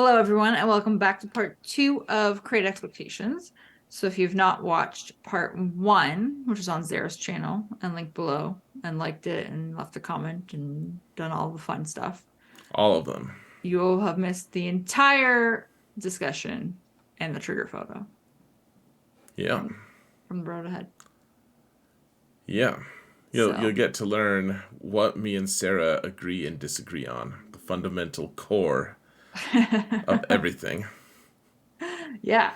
Hello, everyone, and welcome back to part 2 of Create Expectations. So if you've not watched part 1, which is on Zara's channel and linked below, and liked it and left a comment and done all the fun stuff, All of them. you'll have missed the entire discussion and the trigger photo Yeah. from the road ahead. Yeah. You'll So, get to learn what me and Sarah agree and disagree on. The fundamental core of everything. yeah.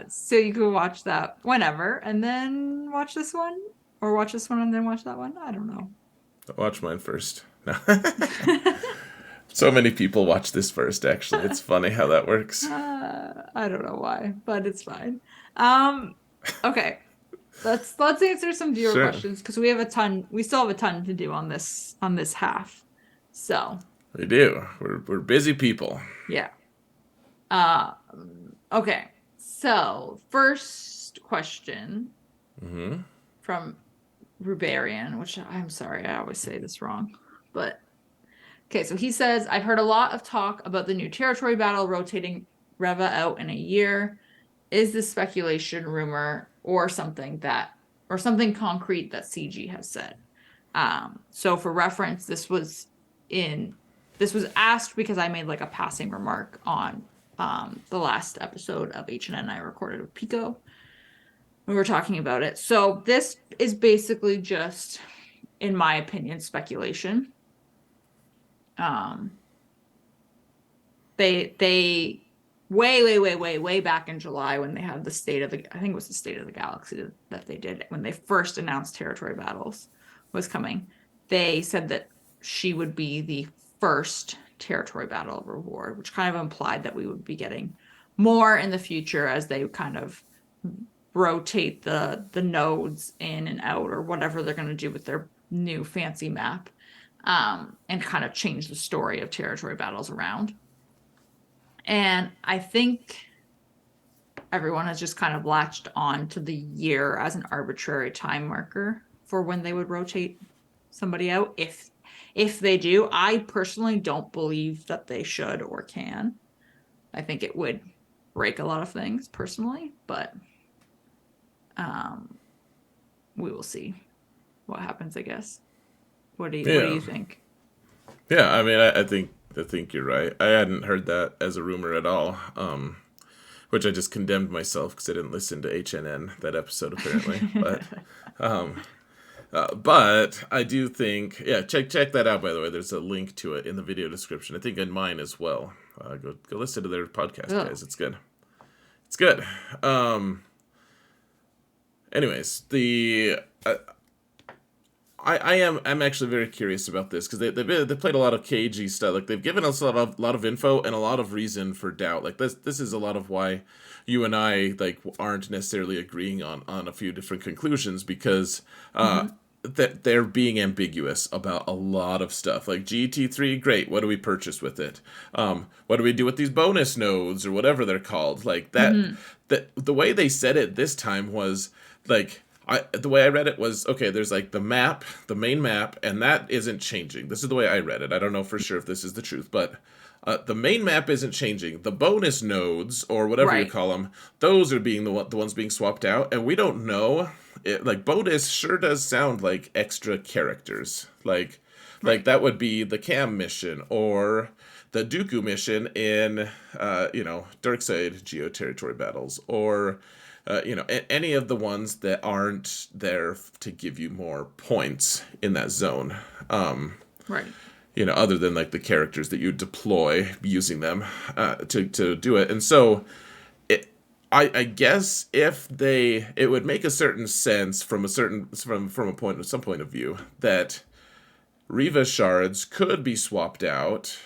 So you can watch that whenever and then watch this one, or watch this one and then watch that one. I don't know. Watch mine first. No. So many people watch this first, actually. It's funny how that works. I don't know why, but it's fine. Um, okay. Let's answer some viewer Sure. questions because we still have a ton to do on this half. So, We do. We're busy people. yeah. Okay. So, first question Mm-hmm. from Rubarian, which I'm sorry, I always say this wrong. But okay, so he says, I've heard a lot of talk about the new territory battle rotating Reva out in a year. Is this speculation, rumor, or something concrete that CG has said? So for reference, this was asked because I made like a passing remark on the last episode of HN and I recorded with Pico. We were talking about it. So this is basically just, in my opinion, speculation. Um, they way back in July when they had the I think it was the State of the Galaxy that they did when they first announced territory battles was coming. They said that she would be the first territory battle reward, which kind of implied that we would be getting more in the future as they kind of rotate the nodes in and out or whatever they're going to do with their new fancy map, and kind of change the story of territory battles around. And I think everyone has just kind of latched on to the year as an arbitrary time marker for when they would rotate somebody out. If they do, I personally don't believe that they should or can. I think it would break a lot of things personally, but um we will see what happens, I guess. What do you Yeah. think? Yeah, I mean I think you're right. I hadn't heard that as a rumor at all. Which I just condemned myself because I didn't listen to HNN that episode apparently. But I do think, yeah, check that out. By the way, there's a link to it in the video description. I think in mine as well. Go listen to their podcast, Oh, guys. It's good. It's good. Um, anyways, the I'm actually very curious about this because they played a lot of KG stuff. Like they've given us a lot of info and a lot of reason for doubt. Like this is a lot of why you and I like aren't necessarily agreeing on a few different conclusions because mhm. that they're being ambiguous about a lot of stuff. Like GT3, great. What do we purchase with it? What do we do with these bonus nodes or whatever they're called? Like that. Mhm. That the way they said it this time was like the way I read it was okay. There's like the map, the main map, and that isn't changing. This is the way I read it. I don't know for sure if this is the truth, but the main map isn't changing. The bonus nodes or whatever you Right. call them, those are being the ones being swapped out, and we don't know. Like bonus sure does sound like extra characters. Like Right. that would be the Cam mission or the Dooku mission in Darkseid Geo territory battles or any of the ones that aren't there to give you more points in that zone. Right. Other than like the characters that you deploy using them to do it. And so I guess if it would make a certain sense from some point of view that Riva shards could be swapped out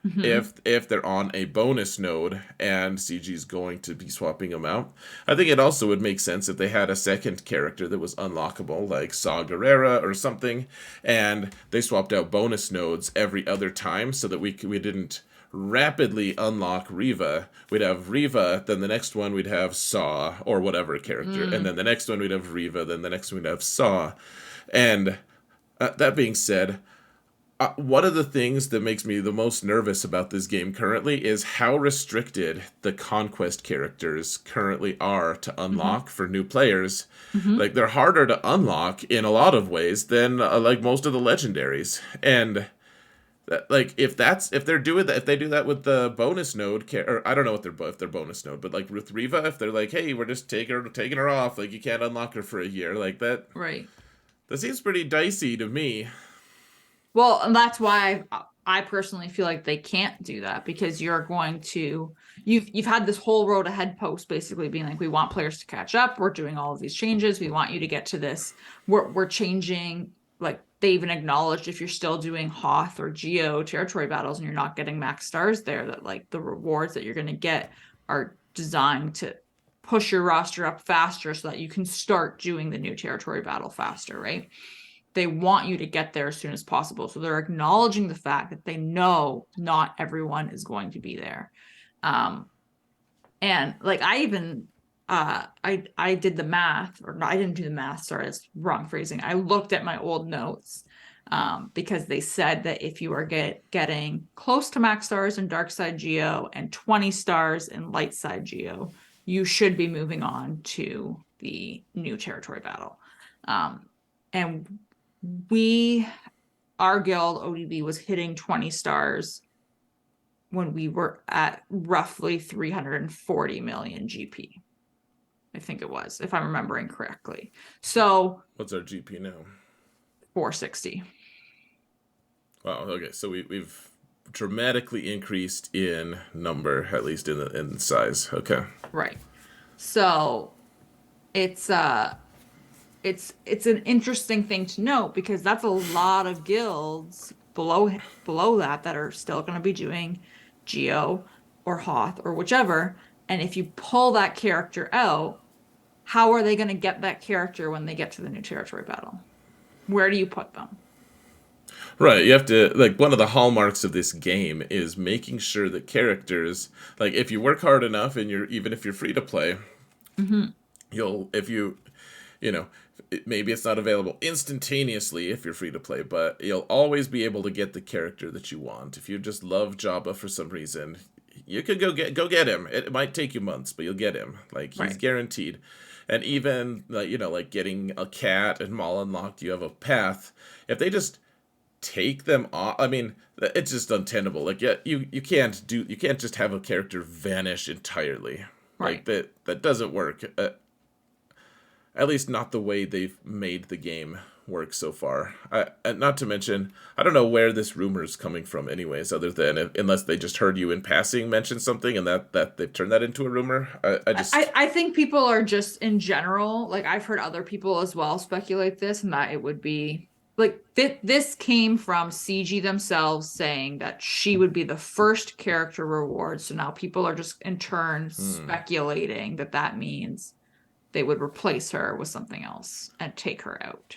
Mhm. if they're on a bonus node and CG's going to be swapping them out. I think it also would make sense if they had a second character that was unlockable, like Saw Gerrera or something, and they swapped out bonus nodes every other time so that we didn't rapidly unlock Riva. We'd have Riva, then the next one we'd have Saw or whatever character, and Mm. then the next one we'd have Riva, then the next one we'd have Saw. And that being said, one of the things that makes me the most nervous about this game currently is how restricted the conquest characters currently are to Hmm. unlock for new players. Hmm. Like they're harder to unlock in a lot of ways than like most of the legendaries. And like if they're doing that, if they do that with the bonus node or I don't know what they're if they're bonus node, but like with Riva, if they're like, hey, we're just taking her off, like you can't unlock her for a year, like Right. that seems pretty dicey to me. Well, and that's why I personally feel like they can't do that, because you're going to you've had this whole road ahead post basically being like, we want players to catch up, we're doing all of these changes, we want you to get to this, we're changing, like they even acknowledged if you're still doing Hoth or Geo territory battles and you're not getting max stars there, that like the rewards that you're going to get are designed to push your roster up faster so that you can start doing the new territory battle faster, right? They want you to get there as soon as possible. So they're acknowledging the fact that they know not everyone is going to be there. Um, and like I even I did the math, or I didn't do the math, sorry, it's wrong phrasing. I looked at my old notes, because they said that if you are getting close to max stars in dark side geo and 20 stars in light side geo, you should be moving on to the new territory battle. And we our guild ODB was hitting 20 stars when we were at roughly 340 million GP. I think it was, if I'm remembering correctly. So What's our GP now? 460. Wow. Okay, so we've dramatically increased in number, at least in size. Okay. Right. So it's it's an interesting thing to note, because that's a lot of guilds below that are still going to be doing Geo or Hoth or whichever. And if you pull that character out, how are they going to get that character when they get to the new territory battle? Where do you put them? Right, you have to like one of the hallmarks of this game is making sure that characters like if you work hard enough and you're even if you're free to play, Hmm. you'll if you you know maybe it's not available instantaneously if you're free to play, but you'll always be able to get the character that you want. If you just love Jabba for some reason, you could go get him. It might take you months, but you'll get him. Like he's Right. guaranteed. And even like like getting a cat and Maul unlocked, you have a path. If they just take them off, I mean, it's just untenable. Like yeah, you can't just have a character vanish entirely. Like Right. that doesn't work. At least not the way they've made the game work so far. Not to mention, I don't know where this rumor is coming from, anyways. Other than unless they just heard you in passing mention something, and that they've turned that into a rumor. I just I think people are just in general, like I've heard other people as well speculate this, and that it would be like this came from CG themselves saying that she would be the first character reward. So now people are just in turn speculating that that means they would replace her with something else and take her out.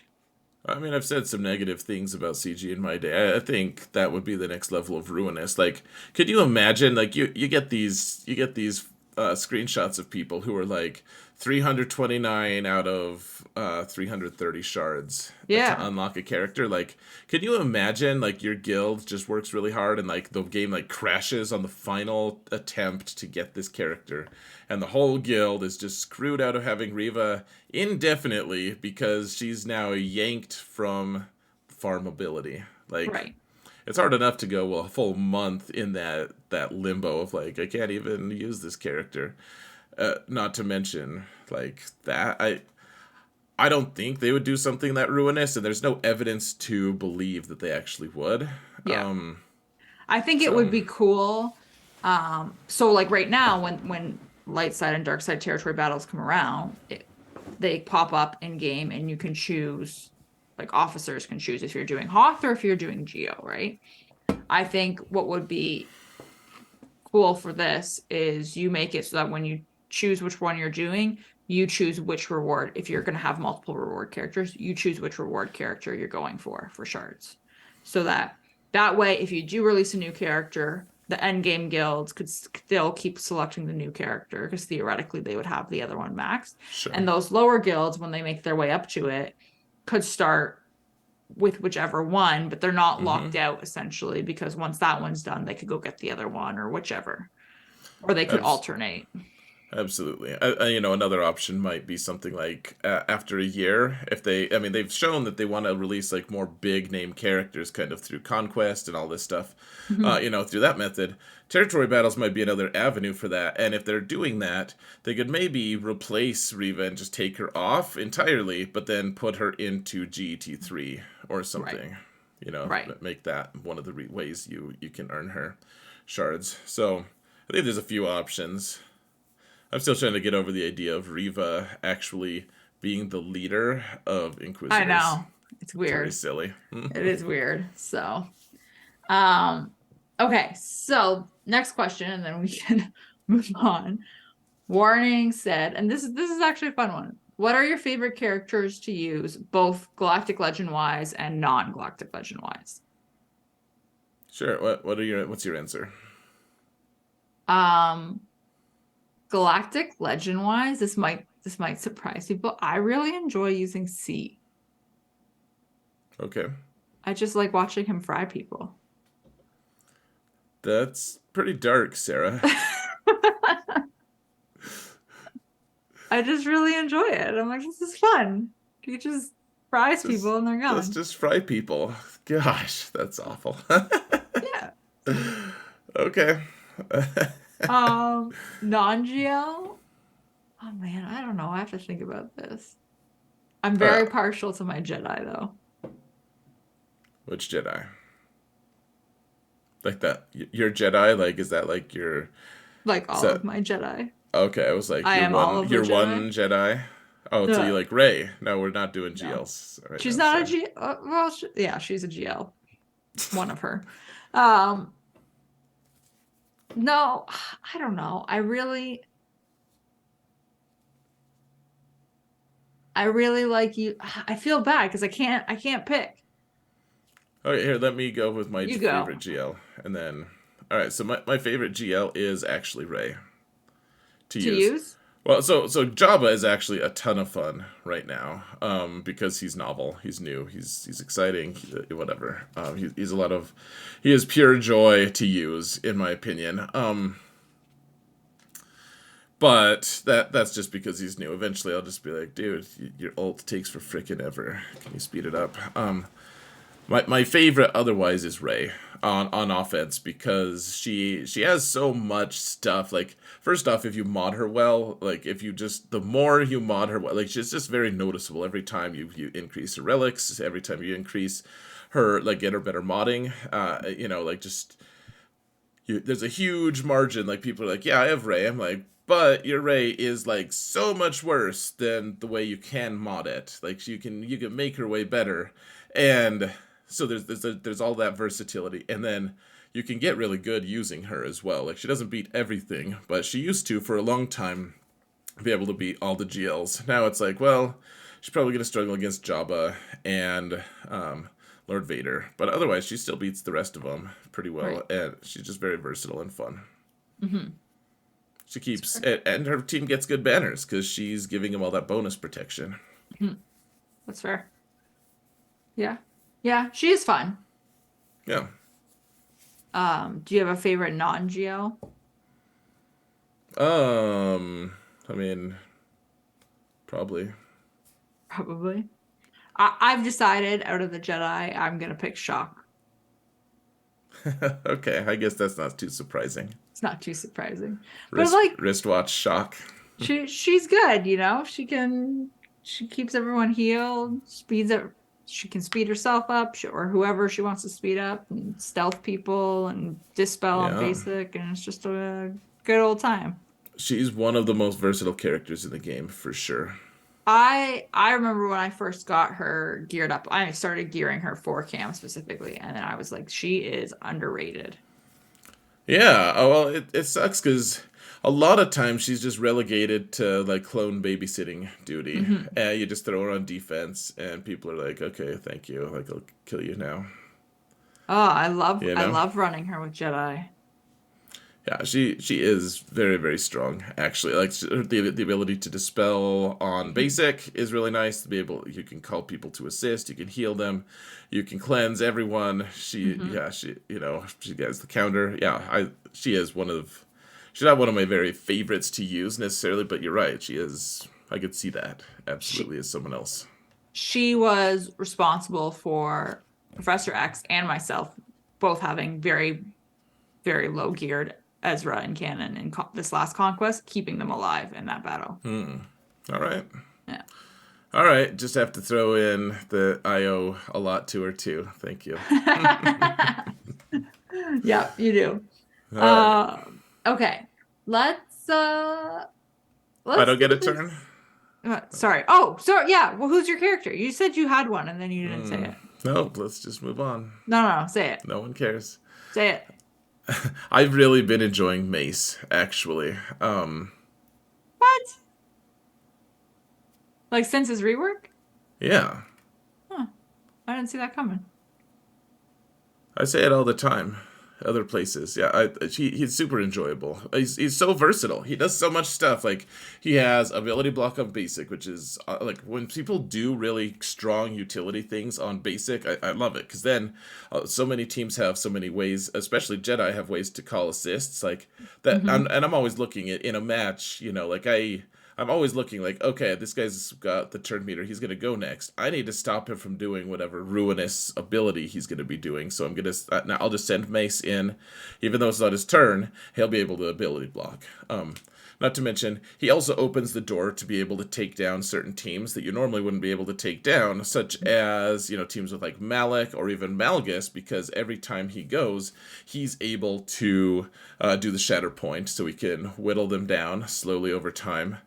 I mean, I've said some negative things about CG in my day. I think that would be the next level of ruinous. Like, could you imagine? Like, you get these screenshots of people who are like 329 out of 330 shards to Yeah. unlock a character. Like, could you imagine? Like, your guild just works really hard, and like the game like crashes on the final attempt to get this character, and the whole guild is just screwed out of having Riva indefinitely because she's now yanked from farmability. Like Right. it's hard enough to go a full month in that limbo of like I can't even use this character. Not to mention like that I don't think they would do something that ruinous, and there's no evidence to believe that they actually would. Yeah. Um, I think it would so be cool. So like right now, when light side and dark side territory battles come around, they pop up in game, and you can choose, like officers can choose if you're doing Hoth or if you're doing Geo, right? I think what would be cool for this is you make it so that when you choose which one you're doing, you choose which reward. If you're going to have multiple reward characters, you choose which reward character you're going for shards. So that way, if you do release a new character, the end game guilds could still keep selecting the new character, because theoretically they would have the other one maxed. sure. And those lower guilds, when they make their way up to it, could start with whichever one, but they're not Mm-hmm. locked out essentially because once that one's done, they could go get the other one or whichever, or they could Abs- alternate. Absolutely. Another option might be something like after a year, if I mean, they've shown that they want to release like more big name characters kind of through Conquest and all this stuff, Mhm. through that method. Territory battles might be another avenue for that. And if they're doing that, they could maybe replace Riva and just take her off entirely, but then put her into GET3 or Right. something. Right. Make that one of the ways you can earn her shards. So I think there's a few options. I'm still trying to get over the idea of Riva actually being the leader of I Inquisitors. know. It's It's very weird. silly. It is weird. So, um, okay. So next question, and then we can move on. Warning said, and this is actually a fun one. What are your favorite characters to use, both Galactic Legend wise and non-Galactic Legend wise? Sure. What's your answer? Um, Galactic Legend wise, this might surprise people. I really enjoy using C. Okay. I just like watching him fry people. That's pretty dark, Sarah. I just really enjoy it. I'm like, this is fun. He just fries Just people and they're let's gone. just fry people. Gosh, that's awful. Yeah. Okay. Non-GL. Oh man, I don't know. I have to think about this. I'm uh, very partial to my Jedi though. which Jedi? Like that? Your Jedi? Like, is that like your? Like Is all that of my Jedi. okay? I was like, I am all of the You're Jedi. one Jedi. Oh, so you No, like Ray? No, we're not doing no. GLs right She's now. not a Sorry. G. Well, yeah, she's a GL. One of her. Um, no, I don't know. I really like you. I feel bad because I can't pick. Okay, here, let me go with my You go favorite GL. And then, all right, so my favorite GL is actually Ray to to use. use. Well, so Jabba is actually a ton of fun right now, because he's novel, he's new, he's exciting, whatever. He's a lot of, he is pure joy to use, in my opinion. But that's just because he's new. Eventually, I'll just be like, dude, your ult takes for frickin' ever. Can you speed it up? My favorite otherwise is Ray on offense because she has so much stuff. Like, first off, if you mod her well, like if you just the more you mod her well, like she's just very noticeable every time you increase her relics, every time you increase her, like, get her better modding. Like, just there's a huge margin. Like, people are like, yeah, I have Ray. I'm like, but your Ray is like so much worse than the way you can mod it. Like, you can make her way better, and so there's all that versatility, and then you can get really good using her as well. Like, she doesn't beat everything, but she used to for a long time be able to beat all the GLs. Now it's like, well, she's probably gonna struggle against Jabba and Lord Vader, but otherwise she still beats the rest of them pretty well, Right. and she's just very versatile and fun. Mm-hmm. She keeps and her team gets good banners because she's giving them all that bonus protection. Mhm. That's fair. Yeah. Yeah, she is fun. Yeah. Do you have a favorite non-GL? I mean, probably. Probably. I've decided out of the Jedi, I'm gonna pick Shock. Okay, I guess that's not too surprising. It's not too surprising. But like Wristwatch shock. she's good, you know? She keeps everyone healed, speeds up she can speed herself up, or whoever she wants to speed up, and stealth people and dispel on Yeah. basic, and it's just a good old time. She's one of the most versatile characters in the game for sure. I remember when I first got her geared up. I started gearing her for cam specifically, and then I was like, she is underrated. Yeah, oh, well, it sucks because a lot of times she's just relegated to like clone babysitting duty. Hmm. And you just throw her on defense, and people are like, okay, thank you. Like, I'll kill you now. Oh, I love You I know? love running her with Jedi. Yeah, she is very very strong actually. Like the ability to dispel on basic is really nice. To be able, you can call people to assist, you can heal them, you can cleanse everyone. She Hmm. yeah she you know she gets the counter. Yeah, I she is one of she's not one of my very favorites to use necessarily, but you're right. She is. I could see that She absolutely as someone else. she was responsible for Professor X and myself both having very, very low geared Ezra and Cannon in this last conquest, keeping them alive in that battle. All right. Yeah. All right, just have to throw in the IO a lot to her too. Thank you. Yeah, you do. All right. Uh, okay. Let's uh I let's don't do get a this. turn? Sorry. Oh, sorry. Yeah. Well, who's your character? You said you had one and then you didn't say Hmm. it. No, let's just move on. No, no, no. Say it. No one cares. Say it. I've really been enjoying Mace, actually. What? Like since his rework? Yeah, Huh. I didn't see that coming. I say it all the time. Other places, yeah. He's super enjoyable. He's so versatile. He does so much stuff. Like he has ability block on basic, which is like when people do really strong utility things on basic, I love it because then so many teams have so many ways, especially Jedi have ways to call assists like that. Hmm. And I'm always looking at in a match, like I'm always looking like, okay, this guy's got the turn meter. He's going to go next. I need to stop him from doing whatever ruinous ability he's going to be doing. So I'm going to, now I'll just send Mace in. Even though it's not his turn, he'll be able to ability block. Not to mention, he also opens the door to be able to take down certain teams that you normally wouldn't be able to take down, such as, teams with like Malik or even Malgus, because every time he goes, he's able to do the Shatter Point, so he can whittle them down slowly over time.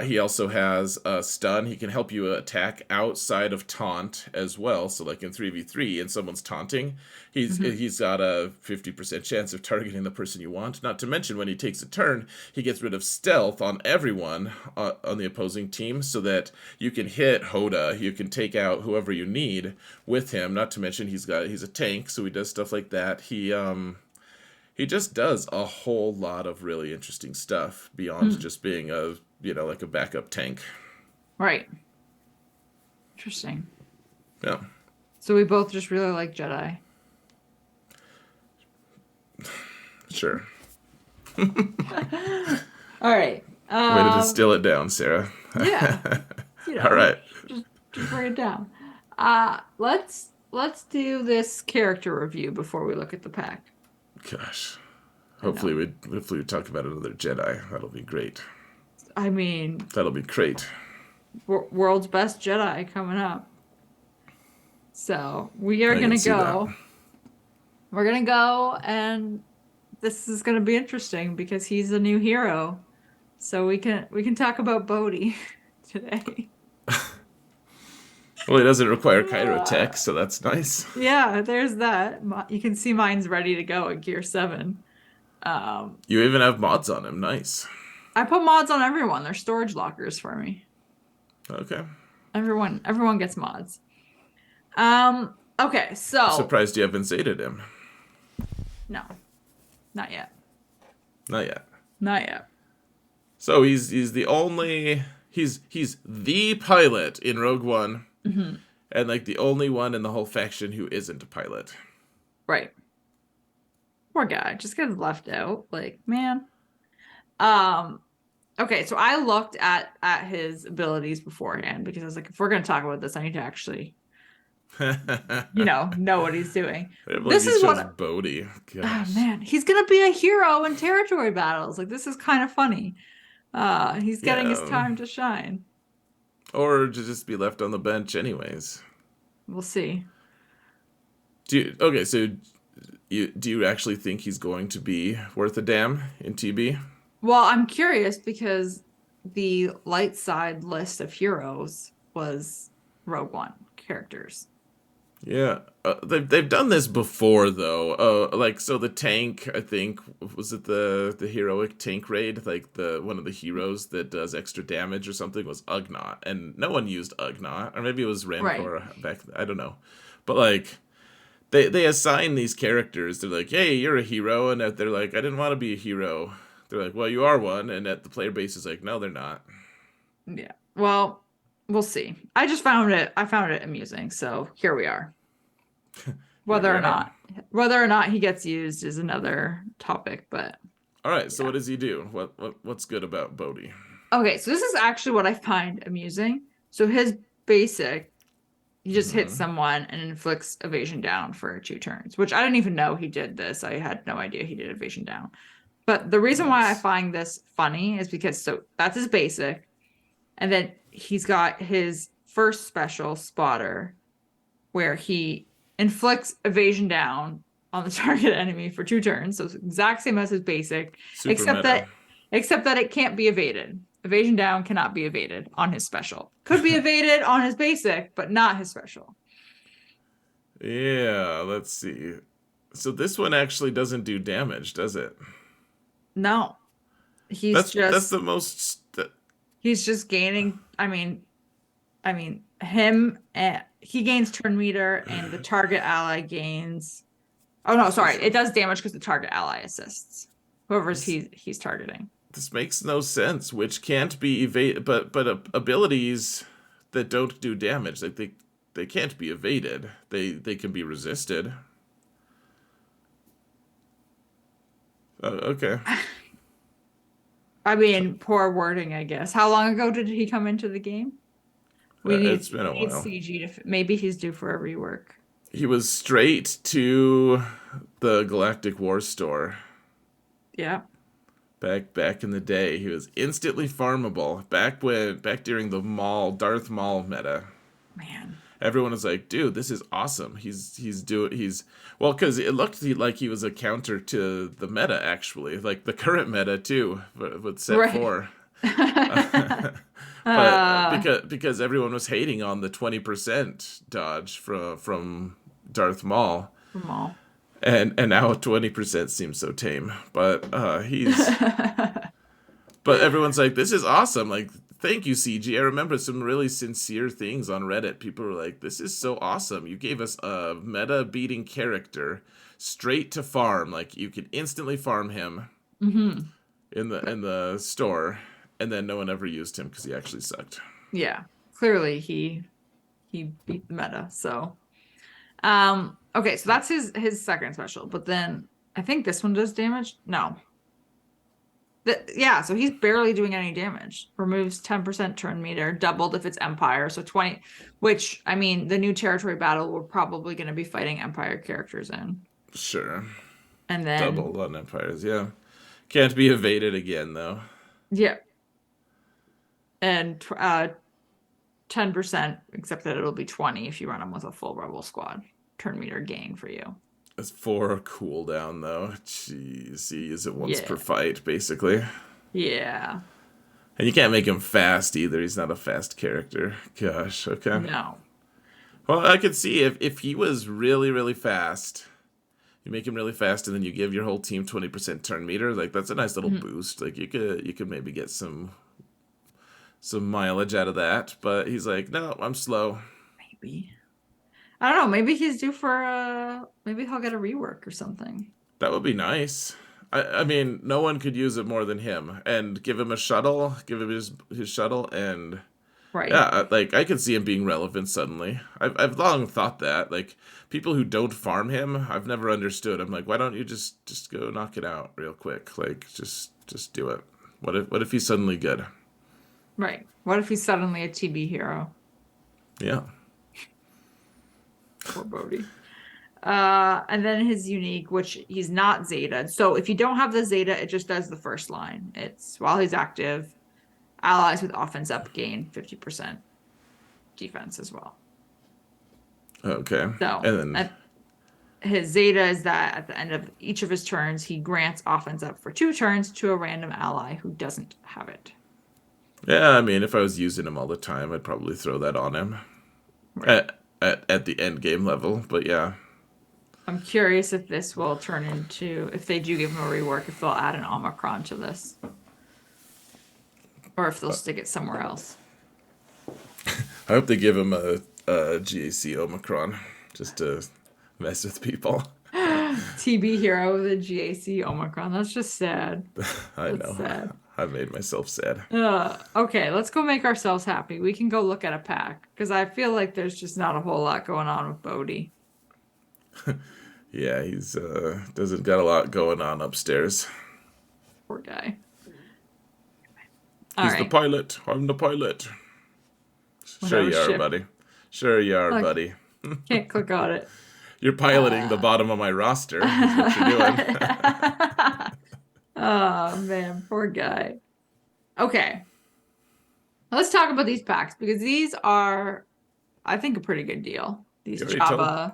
He also has a stun. He can help you attack outside of taunt as well. So, like in 3v3, and someone's taunting, Hmm. he's got a 50% chance of targeting the person you want. Not to mention, when he takes a turn, he gets rid of stealth on everyone on the opposing team, so that you can hit Hoda, you can take out whoever you need with him. Not to mention, he's a tank, so he does stuff like that. He just does a whole lot of really interesting stuff beyond Hmm. just being a like a backup tank. Right. Interesting. Yeah, So we both just really like Jedi. sure. All right. Way to distill it down, Sarah. Yeah, All right. just bring it down. Let's do this character review before we look at the pack. Gosh. I know. Hopefully we talk about another Jedi. That'll be great. I mean, That'll be great. world's best Jedi coming up. So we are I can gonna see that. go. We're gonna go, and this is gonna be interesting because he's a new hero. So we can talk about Bodhi today. Well, it doesn't require Uh, Kyrotech, so that's nice. yeah, there's that. You can see mine's ready to go at Gear 7. Um, You even have mods on him. Nice. I put mods on everyone. They're storage lockers for me. Okay. Everyone gets mods. Okay, I'm so surprised you haven't zated him. no, not yet. Not yet. Not yet. So he's the only he's the pilot in Rogue One, Hmm. and like the only one in the whole faction who isn't a pilot. Right. Poor guy. Just gets left out. Like, man. Um, okay, so I looked at his abilities beforehand because I was like, if we're gonna talk about this, I need to actually, I know what he's doing. can't believe This you is chose what Bodhi. oh Gosh. man, he's gonna be a hero in territory battles. Like this is kind of funny. He's getting his Yeah. time to shine. Or to just be left on the bench anyways. We'll see. Okay, so do you actually think he's going to be worth a damn in TB? Well, I'm curious because the light side list of heroes was Rogue One characters. Yeah, they've done this before though. Like so the tank, I think, was it the heroic tank raid? Like the one of the heroes that does extra damage or something was Ugnaught, and no one used Ugnaught, or maybe it was Right. Rancor back. I don't know, but like they assign these characters. They're like, hey, you're a hero, and they're like, I didn't want to be a hero. They're like, well, you are one, and at the player base is like, no, they're not. Yeah. Well, we'll see. I found it amusing. So here we are. Here we Whether or are. not whether or not he gets used is another topic, but All right, so yeah. what does he do? What's good about Bodhi? Okay, so this is actually what I find amusing. So his basic, he just hits Hmm. someone and inflicts evasion down for 2 turns, which I didn't even know he did this. I had no idea he did evasion down. But the reason why I Nice. find this funny is because so that's his basic, and then he's got his first special spotter where he inflicts evasion down on the target enemy for 2 turns. So it's exact same as his basic, Super except meta. that except that it can't be evaded. Evasion down cannot be evaded on his special. Could be evaded on his basic, but not his special. Yeah, let's see. So this one actually doesn't do damage, does it? No. He's That's just the most. he's just gaining, him he gains turn meter and the target ally gains. Oh no, sorry. Special. It does damage because the target ally assists. Whoever's This he's targeting. this makes no sense. Which can't be evade, but abilities that don't do damage, like they can't be evaded. They can be resisted. Okay. I mean, poor wording, I guess. How long ago did he come into the game? It's been We a need while. CG to maybe he's due for a rework. He was straight to the Galactic War store Yeah, back in the day. He was instantly farmable back during the Darth Maul meta. man. Everyone was like, "Dude, this is awesome." He's well because it looked like he was a counter to the meta actually, like the current meta too, with set Right. 4. But uh because everyone was hating on the 20% dodge from Darth Maul, from all. and now 20% seems so tame. But everyone's like, this is awesome. Like, thank you, CG. I remember some really sincere things on Reddit. People were like, this is so awesome. You gave us a meta beating character straight to farm. Like, you could instantly farm him Hmm. in the store, and then no one ever used him because he actually sucked. Yeah. Clearly he beat the meta. So okay, so that's his second special, but then I think this one does damage. No. Yeah, so he's barely doing any damage. Removes 10% turn meter, doubled if it's Empire. So 20, which I mean, the new territory battle we're probably going to be fighting Empire characters in. Sure. And then, Double on Empires, yeah. Can't be evaded again, though. yeah, and 10%, except that it'll be 20 if you run them with a full Rebel squad. Turn meter gain for you. It's 4 cooldown, though. Jeez, you use it once per Yeah. fight, basically. Yeah. And you can't make him fast either. He's not a fast character. Gosh, okay. No. Well, I could see if he was really, really fast, you make him really fast, and then you give your whole team 20% turn meter. Like that's a nice little Mhm. boost. Like you could maybe get some mileage out of that. But he's like, no, I'm slow. Maybe. I don't know. Maybe he's due for maybe he'll get a rework or something. That would be nice. I mean, no one could use it more than him. And give him a shuttle, give him his shuttle, and Right. yeah, like I could see him being relevant suddenly. I've long thought that. Like people who don't farm him, I've never understood. I'm like, why don't you just go knock it out real quick? Like just do it. What if he's suddenly good? Right. What if he's suddenly a TB hero? Yeah. Poor Bodhi. And then his unique, which he's not Zeta. So if you don't have the Zeta, it just does the first line. It's while he's active, allies with offense up gain 50% defense as well. Okay. So And then his Zeta is that at the end of each of his turns, he grants offense up for 2 turns to a random ally who doesn't have it. yeah, I mean, if I was using him all the time, I'd probably throw that on him Right. at the end game level. But yeah. I'm curious if this will turn into, if they do give him a rework, if they'll add an Omicron to this. Or if they'll stick it somewhere else. I hope they give him a GAC Omicron just to Mess with people. TB hero with a GAC Omicron. That's just sad. I That's know. sad. I made myself sad. Okay, let's go make ourselves happy. We can go look at a pack because I feel like there's just not a whole lot going on with Bodhi. Yeah, he's doesn't got a lot going on upstairs. Poor guy. All He's the right. pilot. I'm the pilot. Sure Whatever you are, ship. buddy. Sure you are, Look, buddy. can't click on it. You're piloting the Uh... bottom of my roster, is what you're doing. Oh man, poor guy. Okay, let's talk about these packs because these are, I think, a pretty good deal. These You already told Jabba.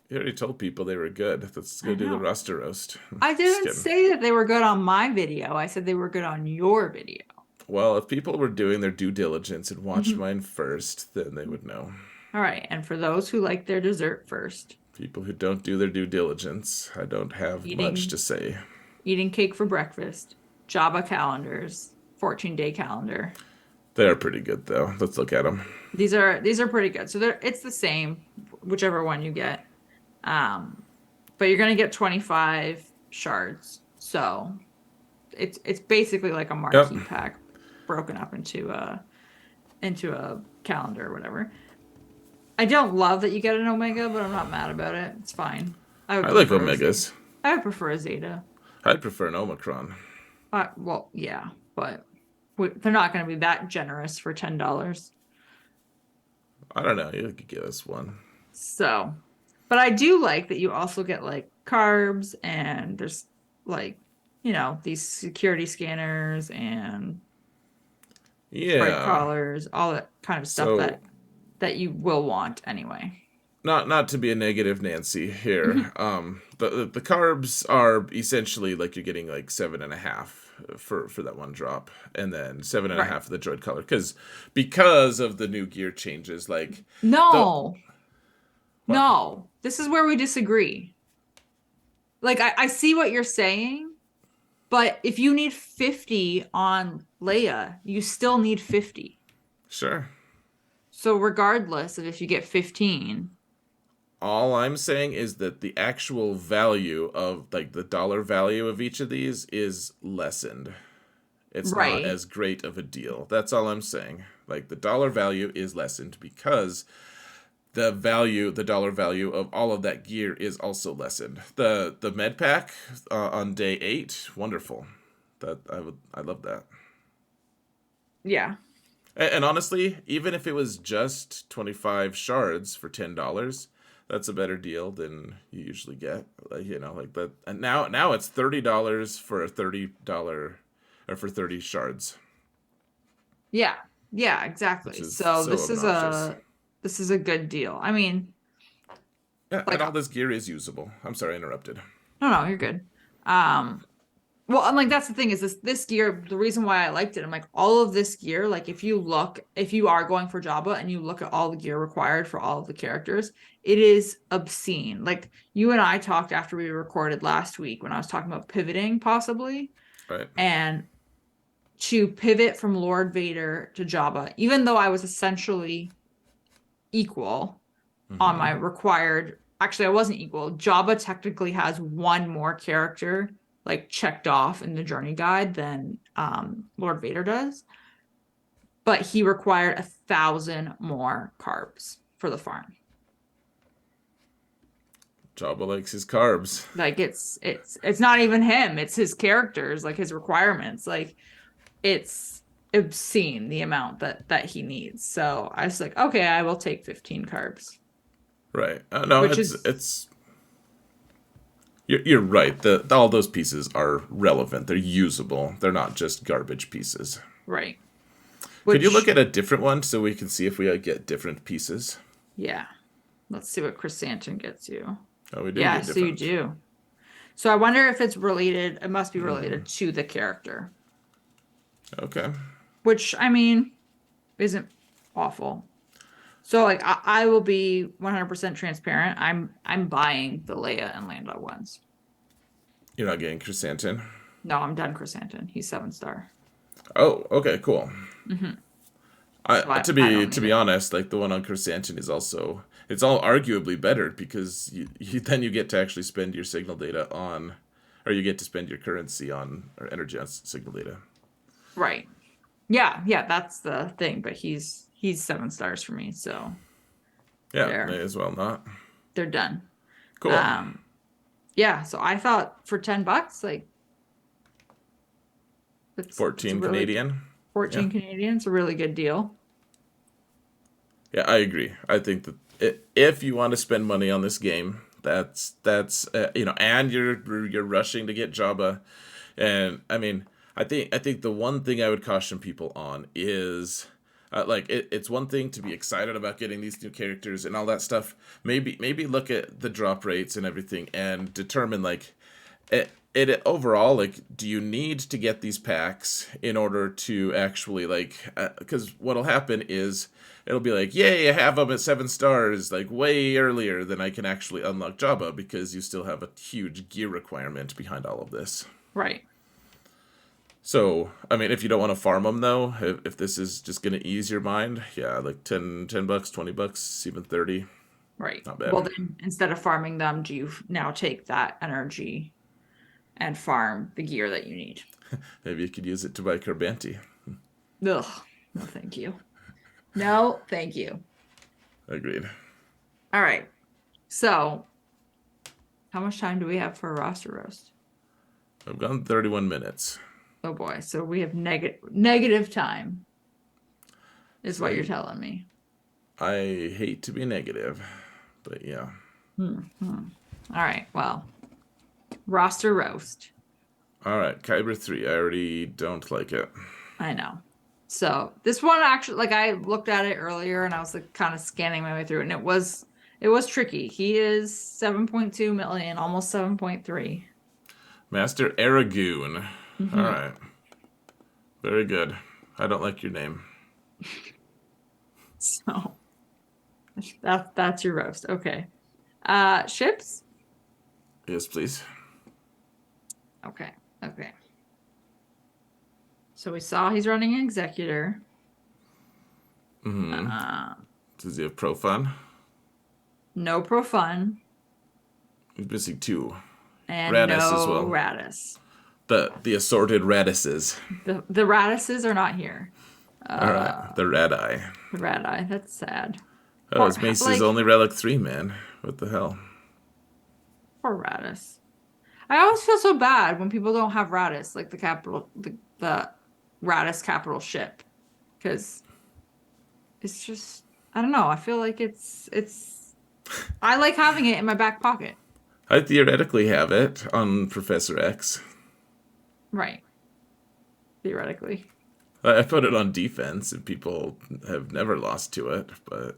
you already told people they were good. Let's I go do the know. roster roast. I Just didn't kidding. say that they were good on my video. I said they were good on your video. Well, if people were doing their due diligence and watched Mhm. mine first, then they would know. All right, and for those who like their dessert first, People who don't do their due diligence, I don't have much eating to say. eating cake for breakfast, Jabba calendars, 14-day calendar. They're pretty good though. Let's look at them. These are pretty good. So it's the same, whichever one you get. But you're gonna get 25 shards. So it's basically like a Yep. marquee pack broken up into a calendar or whatever. I don't love that you get an Omega, but I'm not mad about it. It's fine. I would I like prefer a Zeta. Omegas. I would prefer a Zeta. I'd prefer an Omicron. Well, yeah, but they're not going to be that generous for $10. I don't know. You could give us one. So, but I do like that you also get like carbs and there's like, these security scanners and bright Yeah. collars, all that kind of stuff So that you will want anyway. not to be a negative Nancy Mhm. here. The carbs are essentially like you're getting like 7.5 for that one drop, and then seven and a Right. half for the droid color because of the new gear changes. Like the No, what? no, this is where we disagree. Like, I see what you're saying, but if you need 50 on Leia, you still need 50. Sure. So regardless of if you get 15, All I'm saying is that the actual value of like the dollar value of each of these is lessened. It's not right? as great of a deal. That's all I'm saying. Like the dollar value is lessened because the dollar value of all of that gear is also lessened. The med pack on day 8, wonderful. That I love that. Yeah. And honestly, even if it was just 25 shards for $10, that's a better deal than you usually get. Like that. And now it's $30 for a $30 or for 30 shards, Yeah. Yeah, which exactly. is So so obnoxious. this is a good deal. I mean, Yeah, and like all this gear is usable. I'm sorry, I interrupted. no, you're good. Um Well, I'm like that's the thing is this gear, the reason why I liked it, I'm like all of this gear, like if you are going for Jabba and you look at all the gear required for all of the characters, it is obscene. Like you and I talked after we recorded last week when I was talking about pivoting possibly, Right. and to pivot from Lord Vader to Jabba, even though I was essentially equal on my Mm-hmm. required, actually I wasn't equal. Jabba technically has one more character like checked off in the journey guide than Lord Vader does, but he required 1,000 more carbs for the farm. Jabba likes his carbs. Like it's not even him, it's his characters, like his requirements. Like it's obscene the amount that he needs. So I was like, okay, I will take 15 carbs, Right. No, which it's is it's you're right. All those pieces are relevant. They're usable. They're not just garbage pieces. right. Could you look Which at a different one so we can see if we get different pieces? yeah, let's see what Chrysanthemum gets you. Oh, we do Yeah, get so you different. do. So I wonder if it's related. It must be Mm-hmm. related to the character, Okay. which I mean isn't awful. So like I will be 100% transparent. I'm buying the Leia and Lando ones. You're not getting chrysanthemum. No, I'm done Chrysanthemum. He's 7-star. Oh, okay, cool. Hmm. So I don't To need be it. honest, like the one on Chrysanthemum is also it's all arguably better because then you get to actually spend your signal data on, or you get to spend your currency on or energy on signal data. Right. Yeah, yeah, that's the thing. But he's 7 stars for me, so Yeah, may they're as well not. they're done. Cool. Um, yeah, so I thought for $10, like it's a 14 really Canadian. Yeah. 14 Canadian, it's a really good deal. Yeah, I agree. I think that if you want to spend money on this game, that's and you're rushing to get Jabba, and I mean, I think the one thing I would caution people on is. It's one thing to be excited about getting these new characters and all that stuff. Maybe look at the drop rates and everything and determine like it overall, like, do you need to get these packs in order to actually like because what'll happen is it'll be like, yay, I have them at 7 stars like way earlier than I can actually unlock Jabba because you still have a huge gear requirement behind all of this. Right. So I mean, if you don't want to farm them though, if this is just going to ease your mind, yeah, like $10 $20, even 30, Right. not bad. Well, then instead of farming them, do you now take that energy and farm the gear that you need? Maybe you could use it to buy Carbanti. Ugh. No, thank you. No, thank you. Agreed. All right. So, how much time do we have for a roster roast? I've gone 31 minutes. Oh boy. So we have negative time, is So what you're telling me. I hate to be negative, but yeah. Hmm. All right. Well, roster roast. All right, Kyber 3. I already don't like it. I know. So this one actually, like I looked at it earlier and I was like kind of scanning my way through it, and it was tricky. He is 7.2 million, almost 7.3. Master Aragoon. All Mm-hmm. right. Very good. I don't like your name. So that's your roast. Okay. Ships? Yes, please. Okay. Okay. So we saw he's running an executor. Mm-hmm. Uh, Does he have Profun? no Profun He's missing two. and Radis as no well. Radis. The assorted radises. The Radises are not here. All right. Uh, The red eye. the Radi, that's sad. Oh, his mace is Like, only relic 3, man. What the hell? poor Radis. I always feel so bad when people don't have Radis, like the Radis capital ship, because it's just I don't know. I feel like it's I like having it in my back pocket. I theoretically have it on Professor X. Right. Theoretically. I put it on defense, and people have never lost to it. But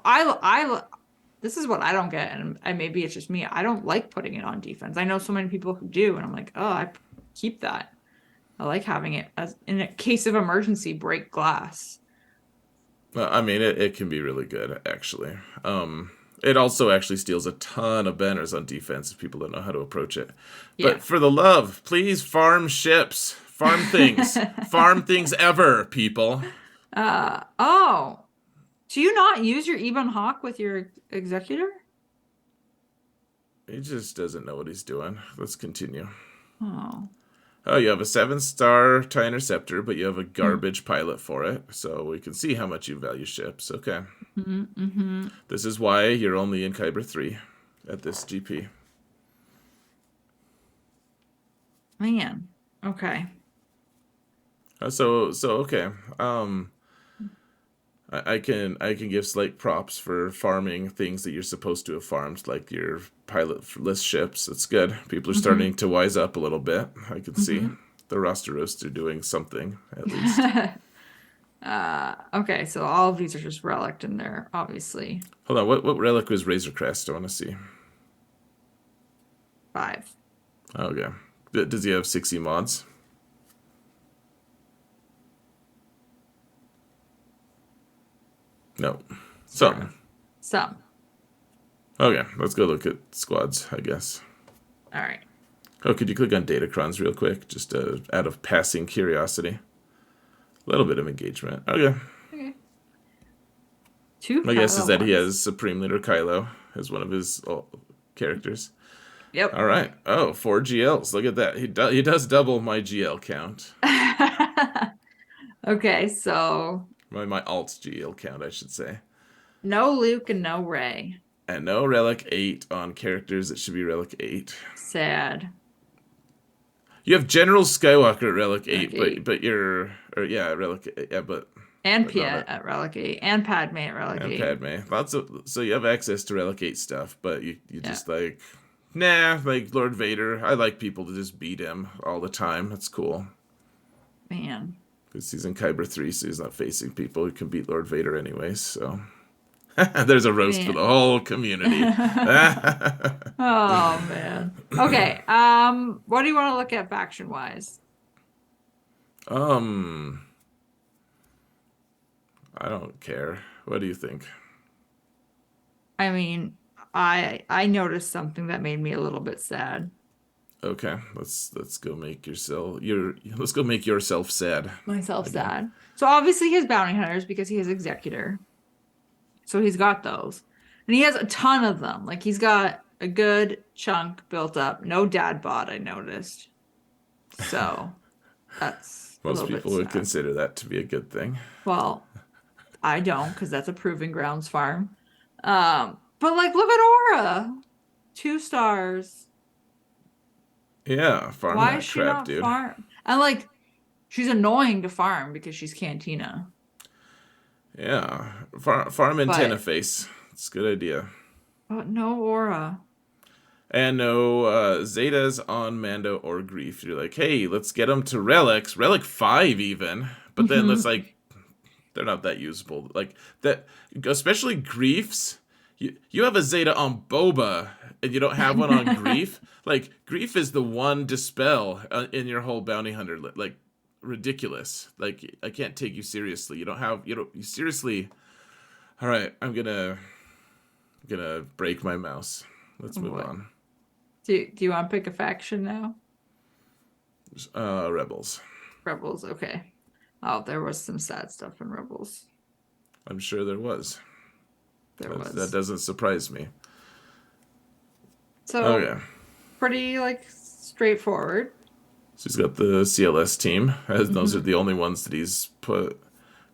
I this is what I don't get, and maybe it's just me. I don't like putting it on defense. I know so many people who do, and I'm like, oh, I keep that. I like having it as in a case of emergency, break glass. I mean, it can be really good, actually. It also actually steals a ton of banners on defense if people don't know how to approach it. Yeah. But for the love, please farm ships, farm things ever, people. Oh. Do you not use your Ebon Hawk with your executor? He just doesn't know what he's doing. Let's continue. Oh. Oh, you have a 7 star TIE Interceptor, but you have a Hmm. garbage pilot for it, so we can see how much you value ships. Okay. Mm-hmm. This is why you're only in Kyber 3 at this GP. Man. Okay. So okay. I can give slight props for farming things that you're supposed to have farmed, like your pilot list ships. It's good. People are Mm-hmm. starting to wise up a little bit. I can see Mm-hmm. the roster roasts are doing something at least. Okay, so all of these are just relic in there, obviously. Hold on, what relic was Razor Crest? I want to see. 5. Okay. Does he have 60 mods? No. Sort Some. of. Some. Okay, let's go look at squads, I guess. All right. Oh, could you click on Datacrons real quick? Just out of passing curiosity. A little bit of engagement. Okay. Two My guess is Kylo that he ones. has Supreme Leader Kylo as one of his characters. Yep. All right. Oh, 4 GLs. Look at that. He does double my GL count. Okay, so My alt GL count, I should say. no Luke and no Rey. And no Relic 8 on characters that should be Relic 8. Sad. You have General Skywalker at Relic Relic 8, but 8. but you're or yeah, Relic yeah, And but not Piet at at Relic 8. And Padme at Relic and 8. Padme. Lots of so you have access to Relic 8 stuff, but you Yeah, just like nah, like Lord Vader. I like people to just beat him all the time. That's cool. man. Because he's in Kyber 3, so he's not facing people who can beat Lord Vader anyways, so there's a roast for the Man. whole community. Oh man. Okay. What do you want to look at faction wise? um I don't care. What do you think? I mean, I noticed something that made me a little bit sad. Okay, let's go make yourself your let's go make yourself sad Myself again. sad. So obviously he has bounty hunters because he is executor. So he's got those. And he has a ton of them. Like he's got a good chunk built up. No dad bod, I noticed. So that's a Most little bit people would sad. consider that to be a good thing. Well, I don't because that's a proving grounds farm. But like look at Aura. 2 stars. Yeah, farm Why is that she crap, not dude. farm? And like she's annoying to farm because she's Cantina. Yeah, farm antenna But face. It's a good idea. no Aura. And no Zetas on Mando or Grief. You're like, hey, let's get them to relics, relic 5 even. But then Hmm. let's like they're not that usable. Like that, especially Griefs. You have a Zeta on Boba, and you don't have one on Grief. Like Grief is the one dispel in your whole bounty hunter. Like ridiculous. Like I can't take you seriously. You don't have you seriously. All right, I'm gonna break my mouse. Let's Oh move boy. on. Do you want to pick a faction now? Rebels. Rebels, okay. Oh, there was some sad stuff in Rebels. I'm sure there was. There That was. doesn't surprise me. So Okay. pretty like straightforward. So he's got the CLS team. As those are Hmm. the only ones that he's put.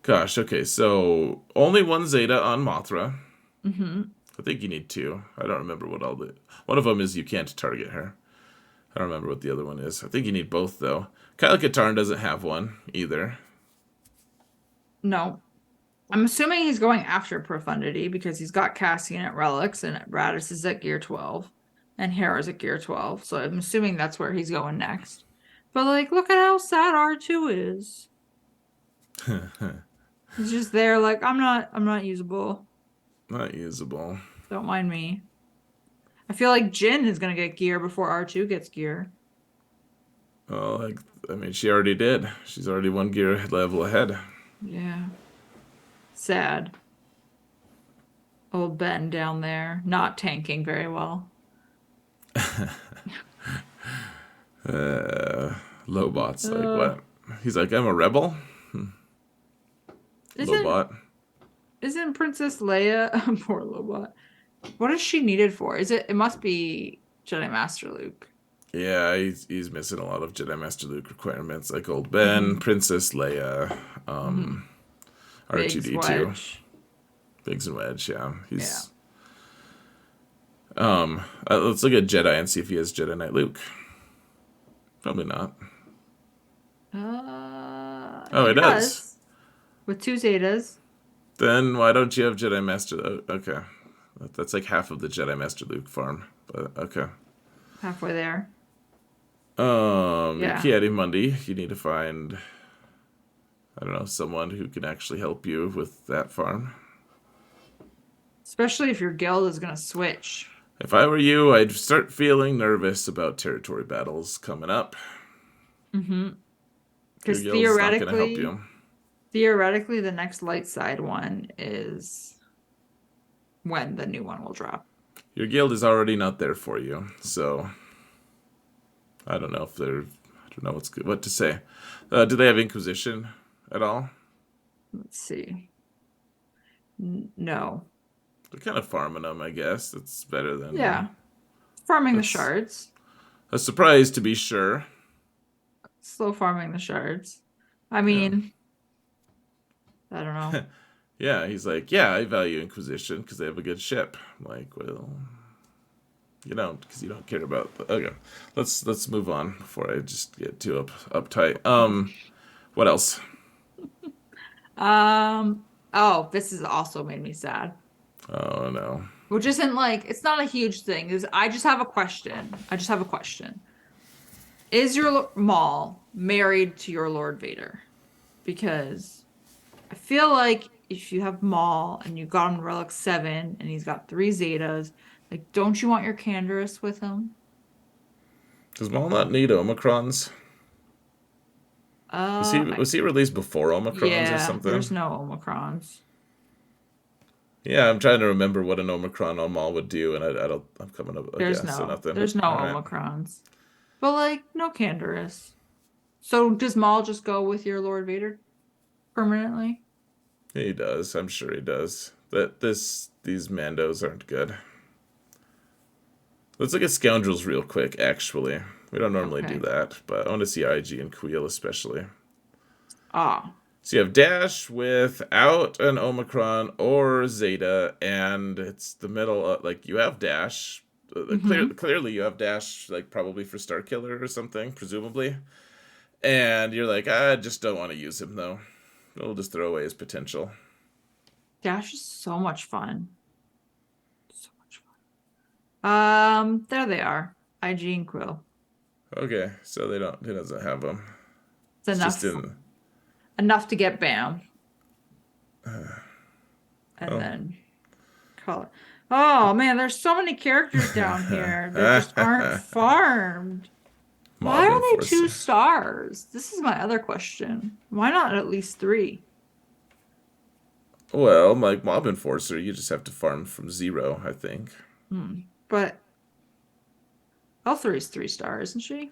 Gosh, okay, so only one Zeta on Mothra. Hmm. I think you need two. I don't remember what all the. One of them is you can't target her. I don't remember what the other one is. I think you need both though. Kyle Katarn doesn't have one either. No. I'm assuming he's going after Profundity because he's got Cassian at Relics and Radis is at Gear 12 and Hera's at Gear 12. So I'm assuming that's where he's going next. But like, look at how sad R2 is. He's just there like I'm not usable. Not usable. Don't mind me. I feel like Jin is gonna get gear before R2 gets gear. Well, like I mean, she already did. She's already one gear level ahead. Yeah. Sad. Old Ben down there, not tanking very well. Lobot's like Uh, what? He's like I'm a rebel. isn't Lobot. isn't Princess Leia poor Lobot? What is she needed for? It must be Jedi Master Luke. Yeah, he's missing a lot of Jedi Master Luke requirements, like Old Ben, Hmm. Princess Leia, Hmm. Biggs, R2D2, Wedge. Biggs and Wedge. Yeah, Yeah. he's. Let's look at Jedi and see if he has Jedi Knight Luke. Probably not. Oh, He he does. does. With 2 Zetas. Then why don't you have Jedi Master? Okay, that's like half of the Jedi Master Luke farm. But okay. Halfway there. In Yeah. Kiadi you need to find I don't know someone who can actually help you with that farm. Especially if your guild is gonna switch. If I were you, I'd start feeling nervous about territory battles coming up. Mm-hmm. Your Because guild's not going to help you. theoretically, the next light side one is when the new one will drop. Your guild is already not there for you, so I don't know if they're. I don't know what to say. Do they have Inquisition at all? Let's see. No. They're kind of farming them, I guess. That's better than. Yeah. Farming the That's shards. a surprise to be sure. Slow farming the shards. I Yeah. mean, I don't know. Yeah, he's like, yeah, I value Inquisition because they have a good ship. I'm like, well, you don't, because you don't care about. Okay, let's move on before I just get too uptight. What else? Oh, this has also made me sad. Oh no, Which isn't like it's not a huge thing. Is I just have a question. I just have a question. Is your Maul married to your Lord Vader? Because I feel like if you have Maul and you got him Relic 7 and he's got 3 Zetas, like don't you want your Canderous with him? does Maul not need Omicrons? Was he Uh I, was he released before Omicrons or yeah, there's something? no Omicrons. Yeah, I'm trying to remember what an Omicron on Maul would do, and I don't. I'm coming up. I There's guess so. no Nothing. there's no All right. Omicrons. But like no Canderous. So does Maul just go with your Lord Vader permanently? He does. I'm sure he does. These Mandos aren't good. Let's look at scoundrels real quick. Actually, we don't normally do Okay. that, but I want to see IG and Queel especially. Ah. So you have Dash without an Omicron or Zeta, and it's the middle. Like you have Dash. Mm-hmm. Clearly, you have Dash, like probably for Star Killer or something, presumably. And you're like, I just don't want to use him though. We'll just throw away his potential. Dash is so much fun. So much fun. There they are. IG and Quill. Okay, so they don't. He doesn't have them. It's It's just enough in. enough to get Bam and Oh. then call it. Oh man, there's so many characters down here that just aren't farmed. Why Mob are they Enforcer. 2 stars? This is my other question. Why not at least 3? Well, like Mob Enforcer, you just have to farm from 0, I think. But L3 is 3 stars, isn't she?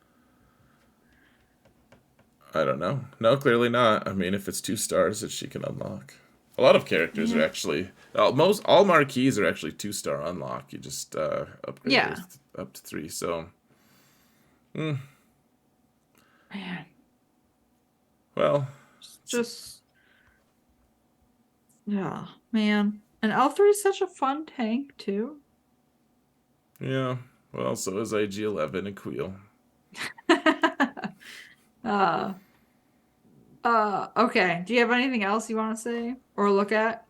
I don't know. No, clearly not. I mean, if it's 2 stars that she can unlock. A lot of characters are Yeah. actually most all marquees are actually 2 star unlock. You just upgrade Yeah. those up to 3. So, Man, well, just yeah, man. And L3 is such a fun tank too. yeah. Well, so is IG-11 and Queel. uh okay. Do you have anything else you want to say or look at?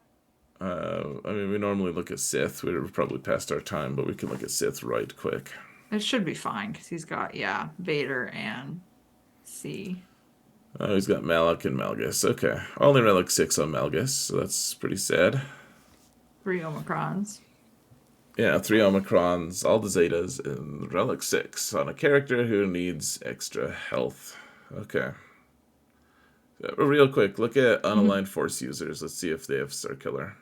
I mean, we normally look at Sith. We're probably past our time, but we can look at Sith right quick. It should be fine because he's got, yeah, Vader and C. Oh, he's got Malak and Malgus. Okay. Only relic 6 on Malgus, so that's pretty sad. 3 Omicrons. Yeah, 3 Omicrons, all the Zetas, and relic 6 on a character who needs extra health. Okay. Real quick, look at Mhm. unaligned Force users. Let's see if they have Star Killer.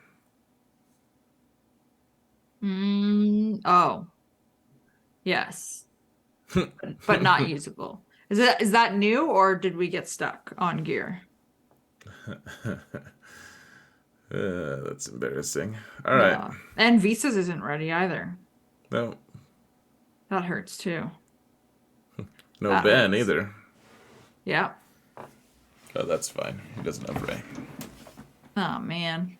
Oh, yes, but not usable. Is that new or did we get stuck on gear? That's embarrassing. All right. Yeah. And Visas isn't ready either. No, That hurts too. no That Ben hurts. either. Yeah. Oh, that's fine. He doesn't have Ray. Oh man.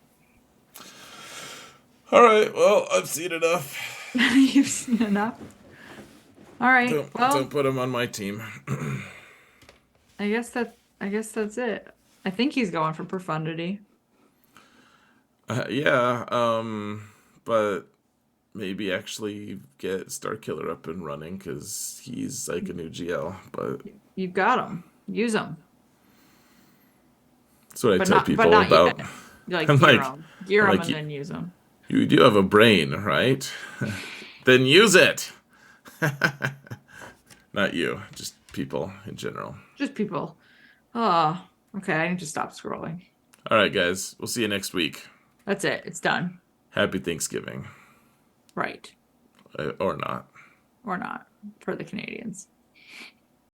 All right. Well, I've seen enough. You've seen enough. All right. Don't Well, put him on my team. I guess that's it. I think he's going for profundity. Yeah. But maybe actually get Star Killer up and running because he's like a new GL. But You've got him. Use them, that's what I but tell not people about. yet. Like I'm gear like, them, gear I'm them, like, and then use them. you do have a brain, right? Then use it. Not you, just people in general. Just people. Oh, okay. I need to stop scrolling. All right, guys. We'll see you next week. That's it. It's done. Happy Thanksgiving. Right. Or not. Or not for the Canadians.